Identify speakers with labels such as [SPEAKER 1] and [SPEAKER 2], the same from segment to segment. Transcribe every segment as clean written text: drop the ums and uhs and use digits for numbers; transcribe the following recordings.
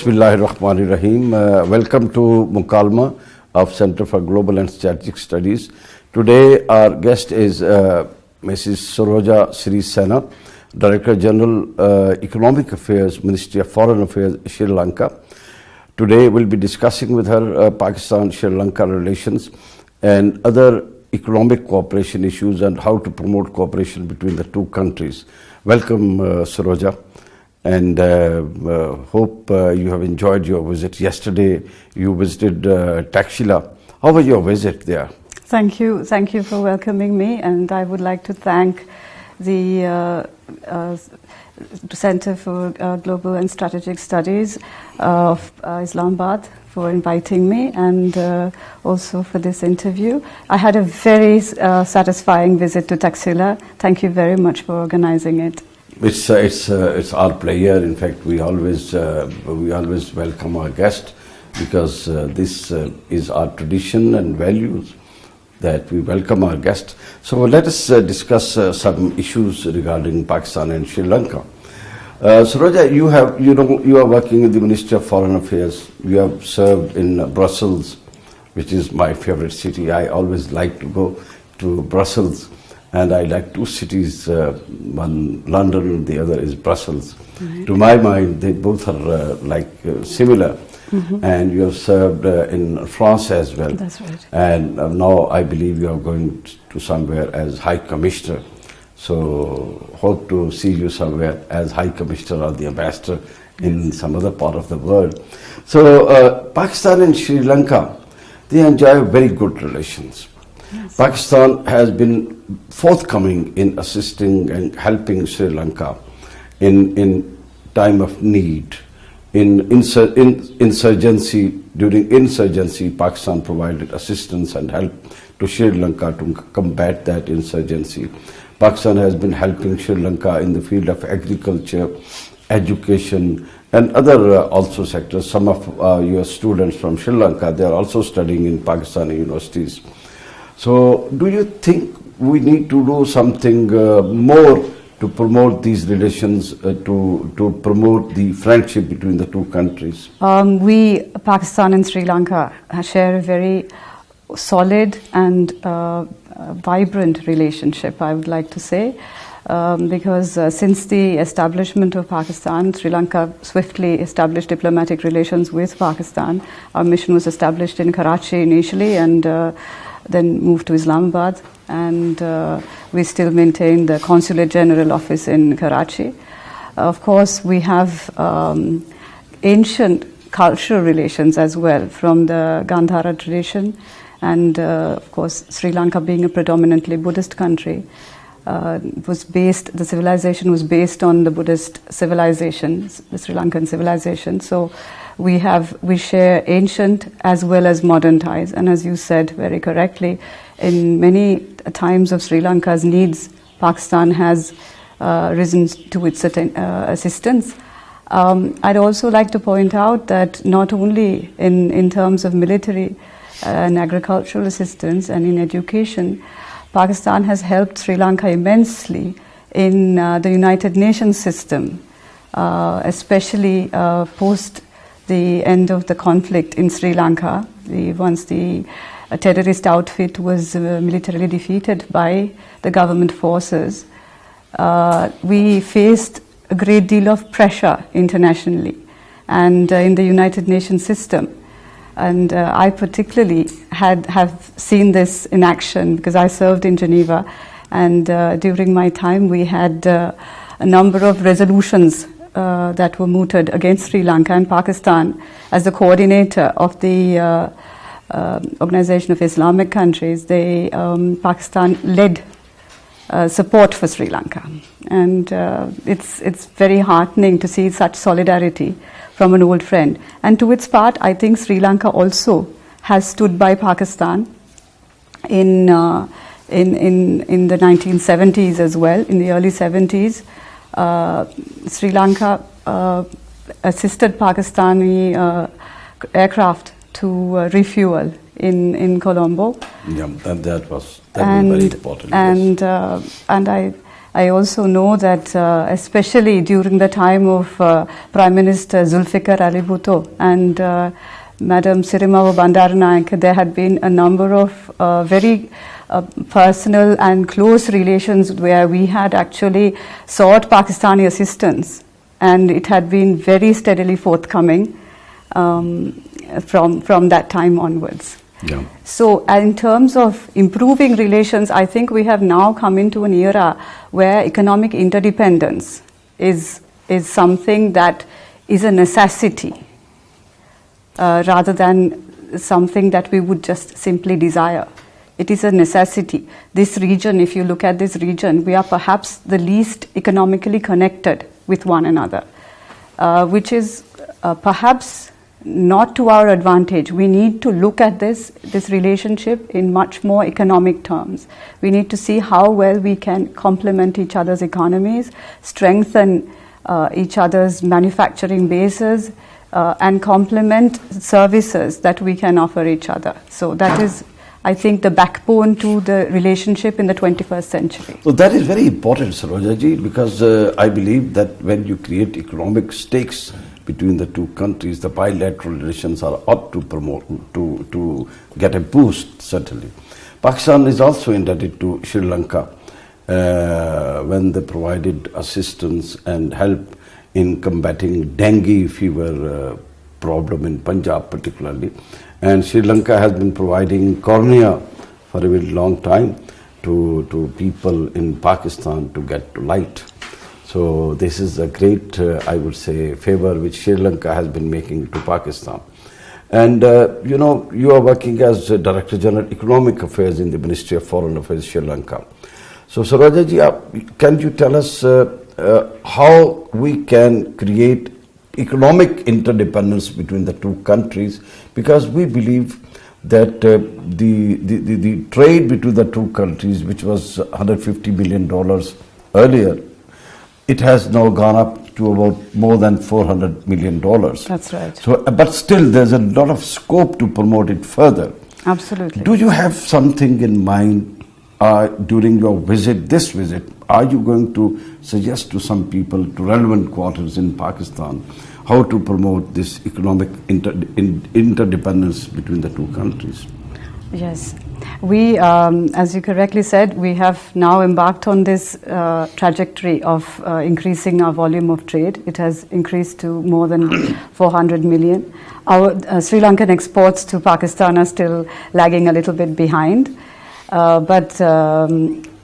[SPEAKER 1] Bismillahirrahmanirrahim. Welcome to Mukalma of Center for Global and Strategic Studies. Today our guest is Mrs. Saroja Sirisena, Director General Economic Affairs, Ministry of Foreign Affairs, Sri Lanka. Today we'll be discussing with her Pakistan-Sri Lanka relations and other economic cooperation issues and how to promote cooperation between the two countries. Welcome, Saroja. And hope you have enjoyed your visit. Yesterday you visited Takshila. How was your visit there?
[SPEAKER 2] Thank you for welcoming me, and I would like to thank the Center for Global and Strategic Studies of Islamabad for inviting me, and also for this interview. I had a very satisfying visit to Takshila. Thank you very much for organizing it.
[SPEAKER 1] It's our pleasure. In fact, we always welcome our guest because this is our tradition and values that we welcome our guest. So let us discuss some issues regarding Pakistan and Sri Lanka. Saroja, you are working in the Ministry of Foreign Affairs. You have served in Brussels, which is my favorite city. I always like to go to Brussels. And I like two cities, one London, the other is Brussels. Mm-hmm. To my mind, they both are similar. Mm-hmm. And you have served in France as well.
[SPEAKER 2] That's right.
[SPEAKER 1] And now I believe you are going to somewhere as High Commissioner. So hope to see you somewhere as High Commissioner or the Ambassador in some other part of the world. So Pakistan and Sri Lanka, they enjoy very good relations. Yes. Pakistan has been forthcoming in assisting and helping Sri Lanka in time of need. In insurgency, during insurgency, Pakistan provided assistance and help to Sri Lanka to combat that insurgency. Pakistan has been helping Sri Lanka in the field of agriculture, education, and other also sectors. Some of your students from Sri Lanka, they are also studying in Pakistani universities. So, do you think we need to do something more to promote these relations, to promote the friendship between the two countries?
[SPEAKER 2] Pakistan and Sri Lanka share a very solid and vibrant relationship, I would like to say, because since the establishment of Pakistan, Sri Lanka swiftly established diplomatic relations with Pakistan. Our mission was established in Karachi initially, and then moved to Islamabad, and we still maintain the Consulate General Office in Karachi. Of course, we have ancient cultural relations as well from the Gandhara tradition, and of course, Sri Lanka being a predominantly Buddhist country, the civilization was based on the Buddhist civilization, the Sri Lankan civilization. So we share ancient as well as modern ties, and as you said very correctly, in many times of Sri Lanka's needs, Pakistan has risen to its assistance. I'd also like to point out that not only in terms of military and agricultural assistance and in education, Pakistan has helped Sri Lanka immensely in the United Nations system, especially post the end of the conflict in Sri Lanka. Once the terrorist outfit was militarily defeated by the government forces, we faced a great deal of pressure internationally and in the United Nations system. And I particularly have seen this in action because I served in Geneva, and during my time we had a number of resolutions that were mooted against Sri Lanka, and Pakistan, as the coordinator of the Organization of Islamic Countries, Pakistan led support for Sri Lanka, and it's very heartening to see such solidarity from an old friend. And to its part, I think Sri Lanka also has stood by Pakistan in the 1970s as well. In the early 70s, Sri Lanka assisted Pakistani aircraft to refuel in Colombo.
[SPEAKER 1] Yeah, and that was very important.
[SPEAKER 2] And I also know that especially during the time of Prime Minister Zulfikar Ali Bhutto and Madam Sirimavo Bandaranaike, there had been a number of very personal and close relations where we had actually sought Pakistani assistance, and it had been very steadily forthcoming from that time onwards.
[SPEAKER 1] Yeah.
[SPEAKER 2] So in terms of improving relations, I think we have now come into an era where economic interdependence is something that is a necessity rather than something that we would just simply desire. It is a necessity. This region, if you look at this region, we are perhaps the least economically connected with one another, which is perhaps not to our advantage. We need to look at this relationship in much more economic terms. We need to see how well we can complement each other's economies, strengthen each other's manufacturing bases, and complement services that we can offer each other. So that is, I think, the backbone to the relationship in the 21st century.
[SPEAKER 1] So that is very important, Saroja ji, because I believe that when you create economic stakes between the two countries, the bilateral relations are ought to promote, to get a boost, certainly. Pakistan is also indebted to Sri Lanka when they provided assistance and help in combating dengue fever problem in Punjab particularly. And Sri Lanka has been providing cornea for a very long time to people in Pakistan to get to light. So this is a great, I would say, favor which Sri Lanka has been making to Pakistan. And you know, you are working as Director General Economic Affairs in the Ministry of Foreign Affairs, Sri Lanka. So Saroja ji, can you tell us how we can create economic interdependence between the two countries? Because we believe that the trade between the two countries, which was $150 billion earlier, it has now gone up to about more than $400 million.
[SPEAKER 2] That's right.
[SPEAKER 1] So, but still, there's a lot of scope to promote it further.
[SPEAKER 2] Absolutely.
[SPEAKER 1] Do you have something in mind during your visit, this visit? Are you going to suggest to some people, to relevant quarters in Pakistan, how to promote this economic interdependence between the two countries?
[SPEAKER 2] Yes. We, as you correctly said, we have now embarked on this trajectory of increasing our volume of trade. It has increased to more than 400 million. Our Sri Lankan exports to Pakistan are still lagging a little bit behind. But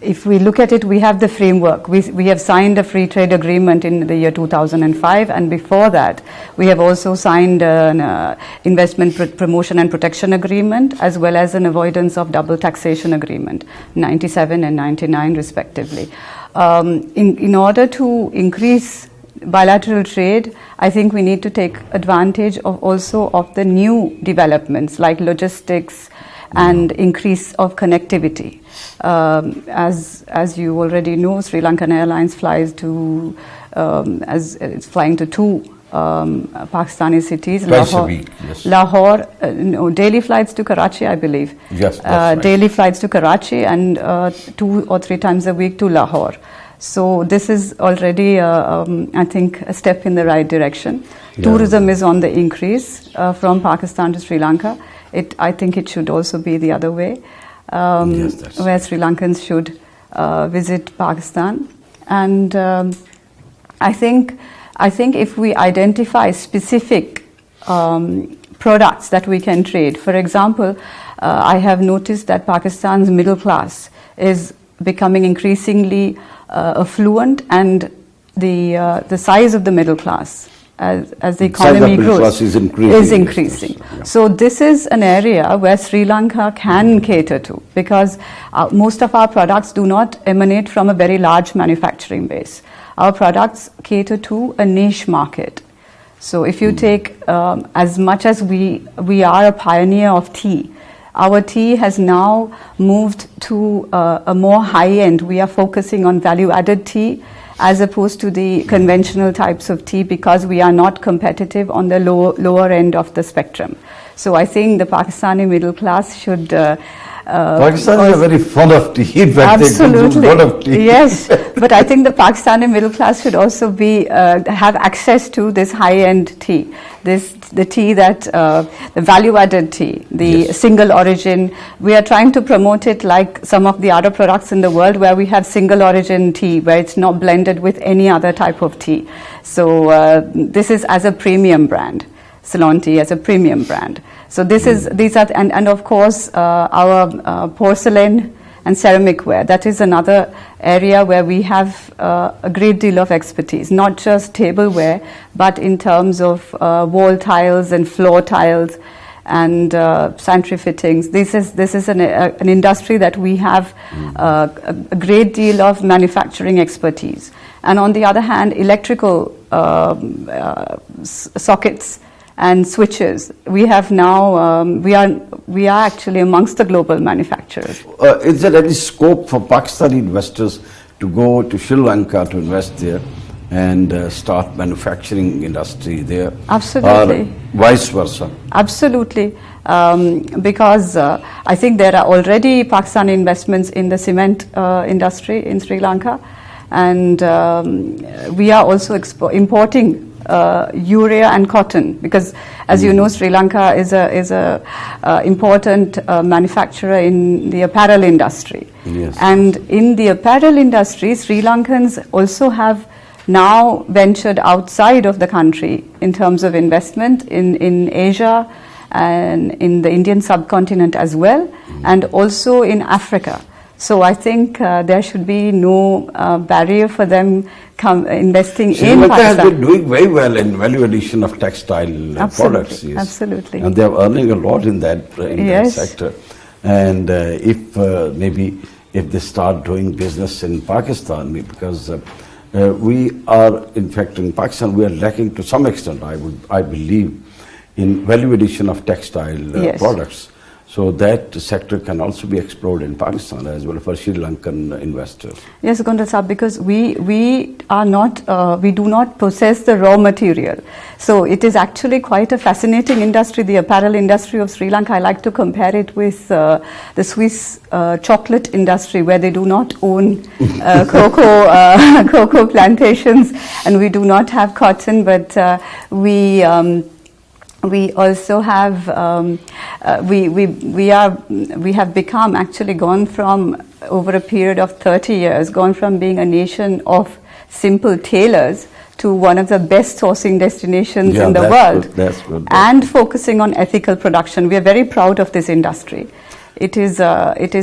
[SPEAKER 2] if we look at it, we have the framework. We have signed a free trade agreement in the year 2005, and before that, we have also signed an investment promotion and protection agreement, as well as an avoidance of double taxation agreement, 97 and 99 respectively. In order to increase bilateral trade, I think we need to take advantage of also of the new developments like logistics and increase of connectivity. As you already know, Sri Lankan Airlines flies to it's flying to two Pakistani cities.
[SPEAKER 1] Twice a week, yes.
[SPEAKER 2] Lahore, no, daily flights to Karachi, I believe.
[SPEAKER 1] Yes, that's right.
[SPEAKER 2] Daily flights to Karachi and 2 or 3 times a week to Lahore. So this is already, I think, a step in the right direction. Yeah. Tourism is on the increase from Pakistan to Sri Lanka. I think it should also be the other way,
[SPEAKER 1] yes,
[SPEAKER 2] where Sri Lankans should visit Pakistan. And I think if we identify specific products that we can trade, for example, I have noticed that Pakistan's middle class is becoming increasingly affluent, and the size of the middle class as the economy grows
[SPEAKER 1] is
[SPEAKER 2] increasing.
[SPEAKER 1] Yeah.
[SPEAKER 2] So this is an area where Sri Lanka can cater to, because most of our products do not emanate from a very large manufacturing base. Our products cater to a niche market. So if you take as much as we are a pioneer of tea, our tea has now moved to a more high-end. We are focusing on value-added tea as opposed to the conventional types of tea, because we are not competitive on the lower end of the spectrum. So I think the Pakistani middle class should
[SPEAKER 1] Pakistan is very fond of tea. In fact,
[SPEAKER 2] absolutely.
[SPEAKER 1] they consume a lot of tea.
[SPEAKER 2] Yes, but I think the Pakistani middle class should also be have access to this high-end tea. The tea that the value-added tea, the single origin. We are trying to promote it like some of the other products in the world, where we have single origin tea, where it's not blended with any other type of tea. So this is as a premium brand. Ceylon tea as a premium brand. So these are and of course our porcelain and ceramic ware. That is another area where we have a great deal of expertise, not just tableware, but in terms of wall tiles and floor tiles and sanitary fittings. This is an industry that we have a great deal of manufacturing expertise. And on the other hand, electrical sockets and switches. We have now, we are actually amongst the global manufacturers.
[SPEAKER 1] Is there any scope for Pakistani investors to go to Sri Lanka to invest there and start manufacturing industry there?
[SPEAKER 2] Absolutely.
[SPEAKER 1] Or vice versa?
[SPEAKER 2] Absolutely. Because I think there are already Pakistani investments in the cement industry in Sri Lanka, and we are also importing urea and cotton, because as you know, Sri Lanka is a important manufacturer in the apparel industry.
[SPEAKER 1] Yes.
[SPEAKER 2] And in the apparel industry, Sri Lankans also have now ventured outside of the country in terms of investment in Asia and in the Indian subcontinent as well, and also in Africa. So I think there should be no barrier for them investing in Pakistan. Sri Lanka
[SPEAKER 1] has been doing very well in value addition of textile products. Yes.
[SPEAKER 2] Absolutely.
[SPEAKER 1] And they are earning a lot in that sector. And if they start doing business in Pakistan, because we are, in fact, in Pakistan, we are lacking to some extent, I believe, in value addition of textile products. So that sector can also be explored in Pakistan as well for Sri Lankan investors.
[SPEAKER 2] Yes, Gondal Sahab, because we are not, we do not possess the raw material. So it is actually quite a fascinating industry, the apparel industry of Sri Lanka. I like to compare it with the Swiss chocolate industry, where they do not own cocoa plantations, and we do not have cotton, but we also have we have become, actually gone from, over a period of 30 years, gone from being a nation of simple tailors to one of the best sourcing destinations in the world.
[SPEAKER 1] That's good.
[SPEAKER 2] And focusing on ethical production. We are very proud of this industry. It is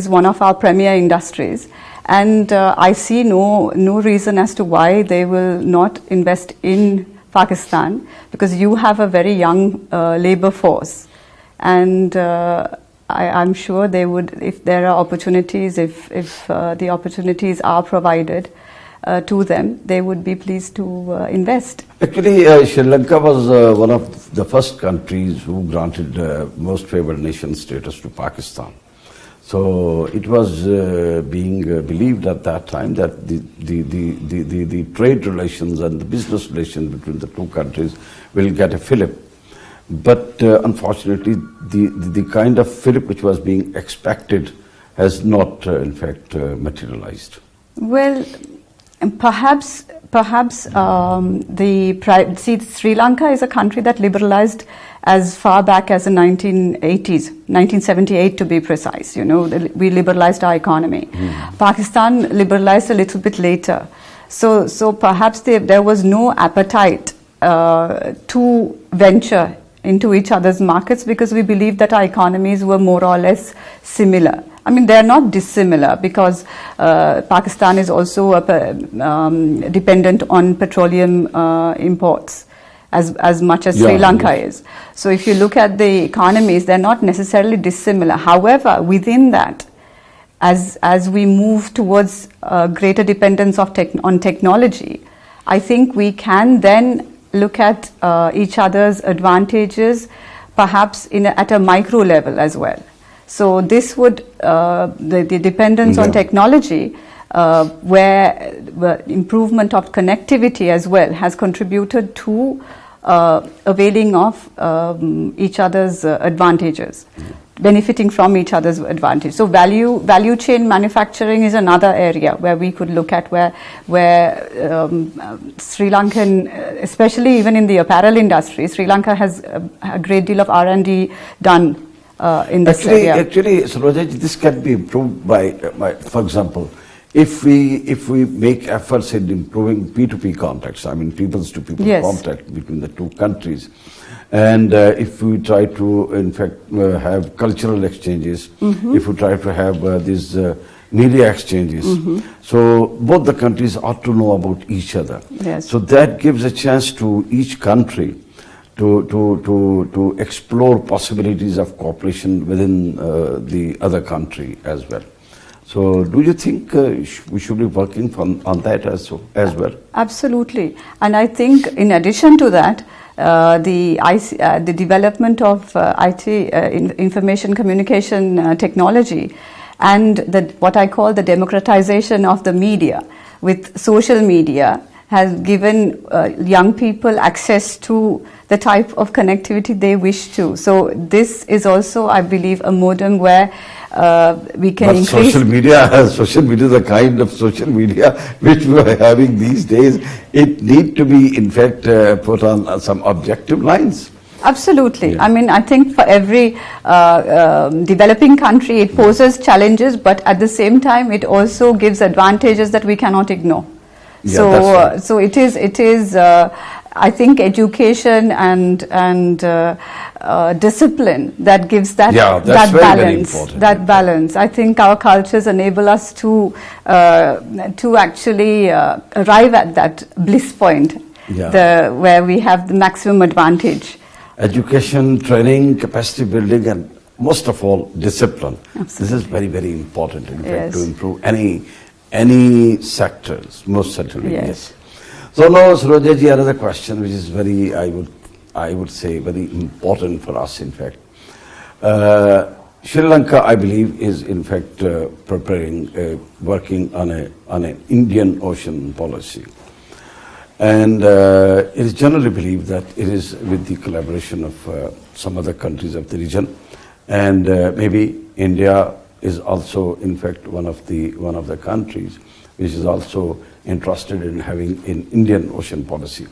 [SPEAKER 2] one of our premier industries, and I see no reason as to why they will not invest in Pakistan, because you have a very young labor force, and I'm sure they would, if there are opportunities, if the opportunities are provided to them, they would be pleased to invest.
[SPEAKER 1] Actually, Sri Lanka was one of the first countries who granted most favored nation status to Pakistan. So it was being believed at that time that the trade relations and the business relations between the two countries will get a fillip. But unfortunately, the kind of fillip which was being expected has not, in fact, materialized.
[SPEAKER 2] Well, perhaps Sri Lanka is a country that liberalized as far back as the 1980s, 1978 to be precise. You know, we liberalized our economy. Pakistan liberalized a little bit later. So perhaps there was no appetite to venture into each other's markets, because we believed that our economies were more or less similar. I mean, they are not dissimilar, because Pakistan is also dependent on petroleum imports as much as Sri Lanka is. So if you look at the economies, they're not necessarily dissimilar. However, within that, as we move towards greater dependence on technology, I think we can then look at each other's advantages, perhaps at a micro level as well. So this would, the dependence on technology, where improvement of connectivity as well has contributed to availing of each other's advantages. benefiting from each other's advantage. So value chain manufacturing is another area where we could look at where Sri Lankan, especially even in the apparel industry, Sri Lanka has a great deal of R&D done in this area.
[SPEAKER 1] Actually, Saroja, this can be improved by, for example, if we make efforts in improving P2P contacts, I mean peoples to people contact between the two countries, and if we try to, in fact, have cultural exchanges, if we try to have these media exchanges, so both the countries ought to know about each other.
[SPEAKER 2] Yes.
[SPEAKER 1] So that gives a chance to each country to explore possibilities of cooperation within the other country as well. So do you think we should be working on that as well?
[SPEAKER 2] Absolutely. And I think in addition to that, the development of IT, information communication technology, and what I call the democratization of the media with social media has given young people access to the type of connectivity they wish to. So this is also, I believe, a modem where we can
[SPEAKER 1] but
[SPEAKER 2] increase...
[SPEAKER 1] social media, the kind of social media which we are having these days, it need to be, in fact, put on some objective lines.
[SPEAKER 2] Absolutely.
[SPEAKER 1] Yeah.
[SPEAKER 2] I mean, I think for every developing country, it poses challenges, but at the same time, it also gives advantages that we cannot ignore.
[SPEAKER 1] Yeah,
[SPEAKER 2] so,
[SPEAKER 1] that's right.
[SPEAKER 2] So it is. I think education and discipline that gives that that
[SPEAKER 1] very,
[SPEAKER 2] balance.
[SPEAKER 1] very important.
[SPEAKER 2] That balance. I think our cultures enable us to actually arrive at that bliss point, where we have the maximum advantage.
[SPEAKER 1] Education, training, capacity building, and most of all, discipline.
[SPEAKER 2] Absolutely.
[SPEAKER 1] This is very, very important, in fact, to improve any sectors, most certainly. Yes. So now, Saroja ji, another question which is very, I would say, very important for us, in fact. Sri Lanka, I believe, is in fact preparing, working on an Indian Ocean policy. And it is generally believed that it is with the collaboration of some other countries of the region, and maybe India is also, in fact, one of the countries which is also interested in having an Indian Ocean policy.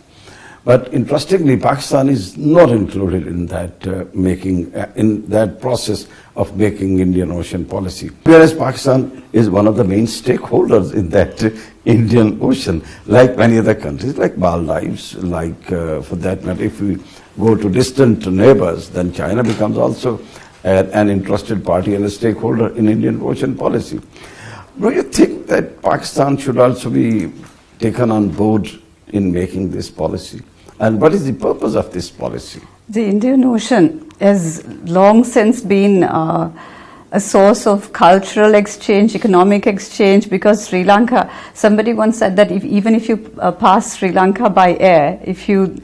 [SPEAKER 1] But interestingly, Pakistan is not included in that in that process of making Indian Ocean policy. Whereas Pakistan is one of the main stakeholders in that Indian Ocean, like many other countries, like Maldives, like for that matter, if we go to distant neighbors, then China becomes also an interested party and a stakeholder in Indian Ocean policy. Do you think that Pakistan should also be taken on board in making this policy? And what is the purpose of this policy?
[SPEAKER 2] The Indian Ocean has long since been a source of cultural exchange, economic exchange, because Sri Lanka, somebody once said that even if you pass Sri Lanka by air, if you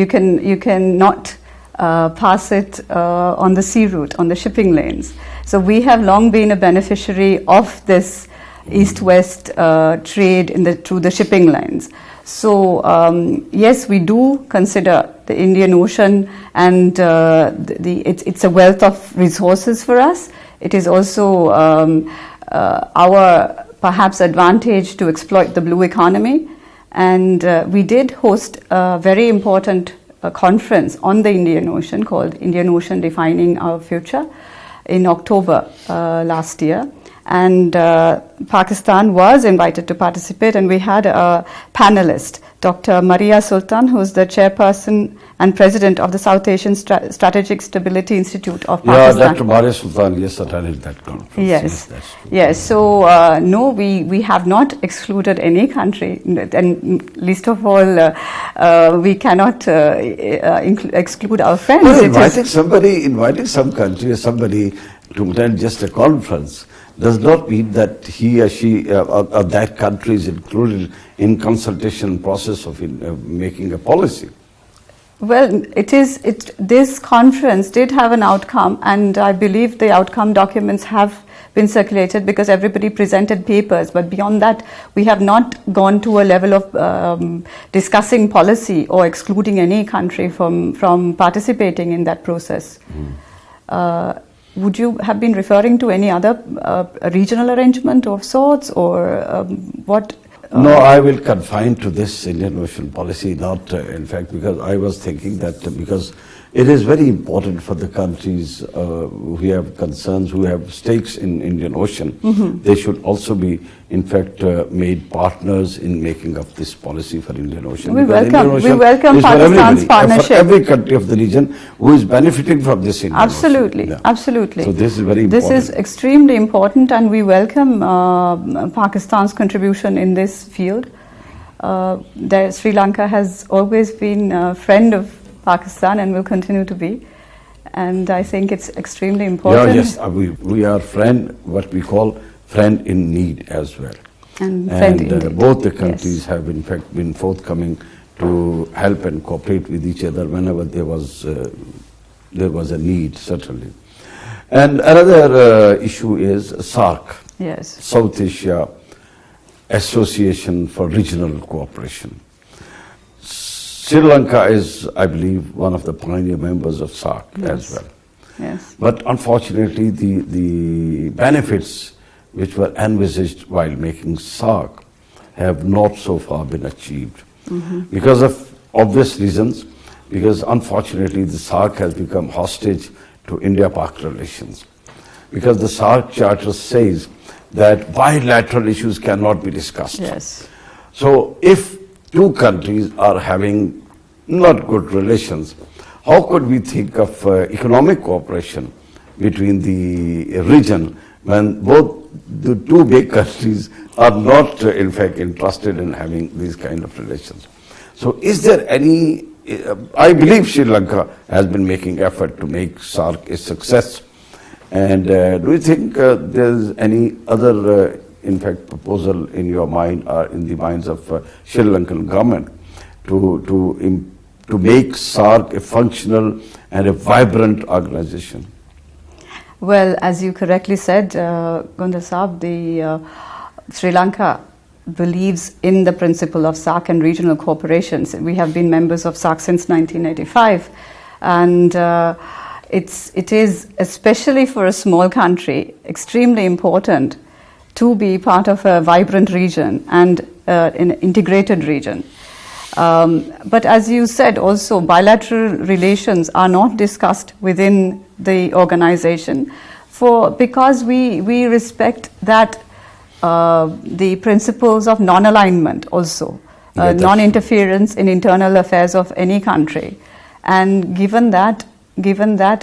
[SPEAKER 2] can not pass it on the sea route, on the shipping lanes. So we have long been a beneficiary of this east-west trade through the shipping lines. So yes, we do consider the Indian Ocean, and it's a wealth of resources for us. It is also our perhaps advantage to exploit the blue economy. And we did host a very important conference on the Indian Ocean called Indian Ocean Defining Our Future in October last year. And Pakistan was invited to participate, and we had a panelist, Dr. Maria Sultan, who's the chairperson and president of the South Asian Strategic Stability Institute of Pakistan.
[SPEAKER 1] Yeah, Dr. Maria Sultan, yes, attended that conference.
[SPEAKER 2] Yes,
[SPEAKER 1] that's true.
[SPEAKER 2] Yes. So no, we have not excluded any country, and least of all, we cannot exclude our friends.
[SPEAKER 1] Well, inviting some country or somebody to attend just a conference does not mean that he or she or that country is included in consultation process of making a policy.
[SPEAKER 2] Well, this conference did have an outcome, and I believe the outcome documents have been circulated because everybody presented papers. But beyond that, we have not gone to a level of discussing policy or excluding any country from participating in that process. would you have been referring to any other regional arrangement of sorts, or what?
[SPEAKER 1] No, I will confine to this Indian Ocean policy, not in fact, because I was thinking that because it is very important for the countries who have concerns, who have stakes in Indian Ocean. They should also be, in fact, made partners in making up this policy for Indian Ocean.
[SPEAKER 2] We
[SPEAKER 1] Because Indian Ocean
[SPEAKER 2] welcome
[SPEAKER 1] is for
[SPEAKER 2] Pakistan's
[SPEAKER 1] everybody,
[SPEAKER 2] partnership.
[SPEAKER 1] for every country of the region who is benefiting from this Indian
[SPEAKER 2] Absolutely,
[SPEAKER 1] Ocean. Yeah.
[SPEAKER 2] absolutely.
[SPEAKER 1] So this is very important.
[SPEAKER 2] This is extremely important, and we welcome Pakistan's contribution in this field. Sri Lanka has always been a friend of Pakistan and will continue to be, and I think it's extremely important.
[SPEAKER 1] Yeah, yes, we are what we call friend in need as well.
[SPEAKER 2] And friend indeed.
[SPEAKER 1] Both the countries have in fact been forthcoming to help and cooperate with each other whenever there was a need, certainly. And another issue is SARC,
[SPEAKER 2] Yes.
[SPEAKER 1] South Asia Association for Regional Cooperation. Sri Lanka is, I believe, one of the pioneer members of SARC as well.
[SPEAKER 2] Yes.
[SPEAKER 1] But unfortunately, the benefits which were envisaged while making SARC have not so far been achieved. Because of obvious reasons, because unfortunately the SARC has become hostage to India-Pak relations. Because the SARC Charter says that bilateral issues cannot be discussed.
[SPEAKER 2] Yes.
[SPEAKER 1] So if two countries are having not good relations, how could we think of economic cooperation between the region when both the two big countries are not in fact interested in having these kind of relations? So is there any, I believe Sri Lanka has been making effort to make SARC a success, and do you think there's any other in fact proposal in your mind or in the minds of Sri Lankan government to make SARC a functional and a vibrant organization?
[SPEAKER 2] Well, as you correctly said, Gondal Saab, Sri Lanka believes in the principle of SARC and regional cooperations. We have been members of SARC since 1985, and it is, especially for a small country, extremely important to be part of a vibrant region and an integrated region. But as you said also, bilateral relations are not discussed within the organization because we respect that the principles of non-alignment also, non-interference in internal affairs of any country. And given that,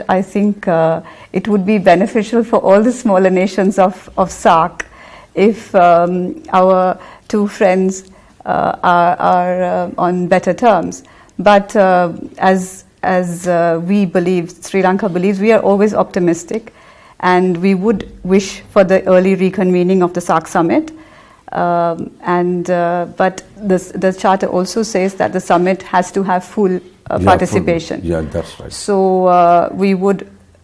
[SPEAKER 2] I think it would be beneficial for all the smaller nations of SARC if our two friends are on better terms. But as we believe, Sri Lanka believes, we are always optimistic, and we would wish for the early reconvening of the SARC summit. But the charter also says that the summit has to have full participation.
[SPEAKER 1] Yeah, that's right.
[SPEAKER 2] So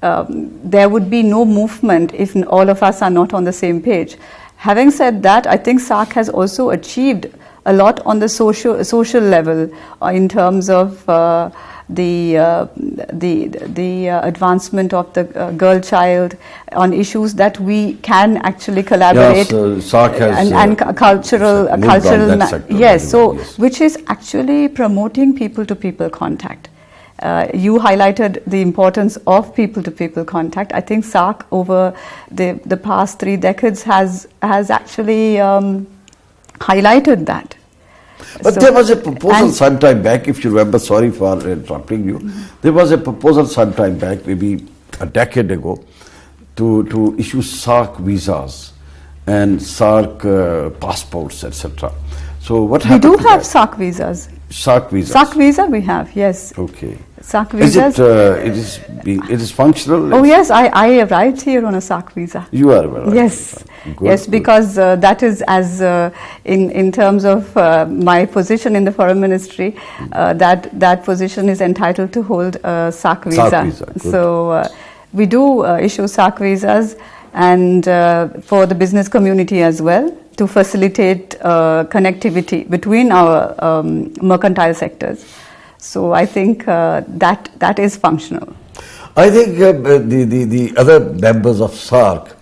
[SPEAKER 2] there would be no movement if all of us are not on the same page. Having said that, I think SARC has also achieved a lot on the social level in terms of the advancement of the girl child on issues that we can actually collaborate.
[SPEAKER 1] Yes, SARC has
[SPEAKER 2] and cultural
[SPEAKER 1] yes,
[SPEAKER 2] so which is actually promoting people-to-people contact. You highlighted the importance of people-to-people contact. I think SARC over the past 3 decades has actually highlighted that.
[SPEAKER 1] But there was a proposal sometime back, if you remember, sorry for interrupting you, there was a proposal sometime back, maybe a decade ago, to issue SARC visas and SARC passports, etc. So what happened?
[SPEAKER 2] We do have SARC visas.
[SPEAKER 1] SARC visas?
[SPEAKER 2] SARC visa we have, yes.
[SPEAKER 1] Okay.
[SPEAKER 2] SARC visas.
[SPEAKER 1] It is functional?
[SPEAKER 2] Oh yes, I arrived here on a SARC visa.
[SPEAKER 1] You are well.
[SPEAKER 2] Yes.
[SPEAKER 1] Good,
[SPEAKER 2] yes,
[SPEAKER 1] good.
[SPEAKER 2] because that is as in terms of my position in the foreign ministry, that position is entitled to hold a SARC visa.
[SPEAKER 1] SARC visa. Good.
[SPEAKER 2] So we do issue SARC visas, and for the business community as well, to facilitate connectivity between our mercantile sectors. So I think that is functional.
[SPEAKER 1] I think the other members of SARC,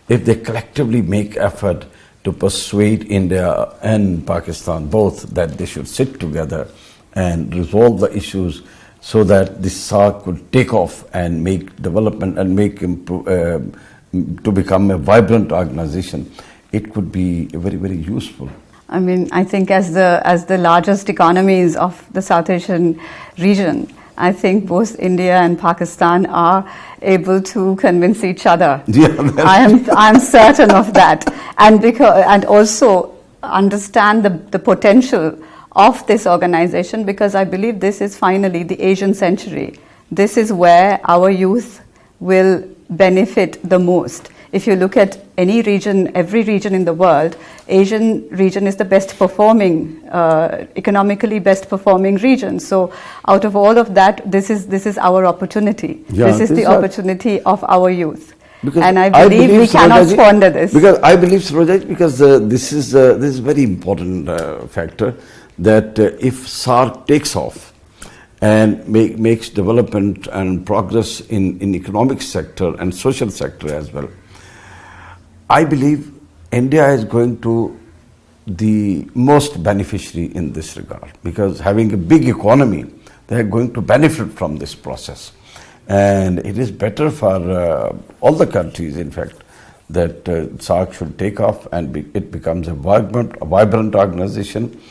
[SPEAKER 1] if they collectively make effort to persuade India and Pakistan both that they should sit together and resolve the issues so that the SARC could take off and make development and make to become a vibrant organization, it could be very, very useful.
[SPEAKER 2] I mean, I think as the largest economies of the South Asian region, I think both India and Pakistan are able to convince each other.
[SPEAKER 1] Yeah,
[SPEAKER 2] I am certain of that, and also understand the potential of this organization, because I believe this is finally the Asian century. This is where our youth will benefit the most. If you look at any region, every region in the world, Asian region is the best performing, economically best performing region. So out of all of that, this is our opportunity.
[SPEAKER 1] Yeah,
[SPEAKER 2] this is the opportunity of our youth.
[SPEAKER 1] Because
[SPEAKER 2] and I believe we cannot squander this.
[SPEAKER 1] Because I believe, Saroja, because this is a very important factor, that if SARC takes off and makes development and progress in economic sector and social sector as well, I believe India is going to the most beneficiary in this regard, because having a big economy, they are going to benefit from this process. And it is better for all the countries, in fact, that SARC should take off and it becomes a vibrant organization,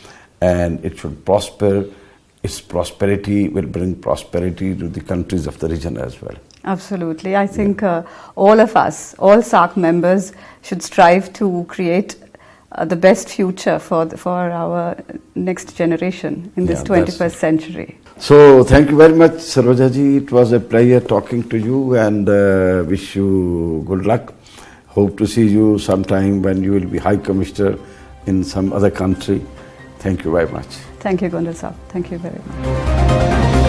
[SPEAKER 1] and it should prosper. Its prosperity will bring prosperity to the countries of the region as well.
[SPEAKER 2] Absolutely. I think all of us, all SARC members, should strive to create the best future for our next generation in this 21st century.
[SPEAKER 1] So thank you very much, Saroja ji. It was a pleasure talking to you, and wish you good luck. Hope to see you sometime when you will be High Commissioner in some other country. Thank you very much.
[SPEAKER 2] Thank you, Gondal sir. Thank you very much.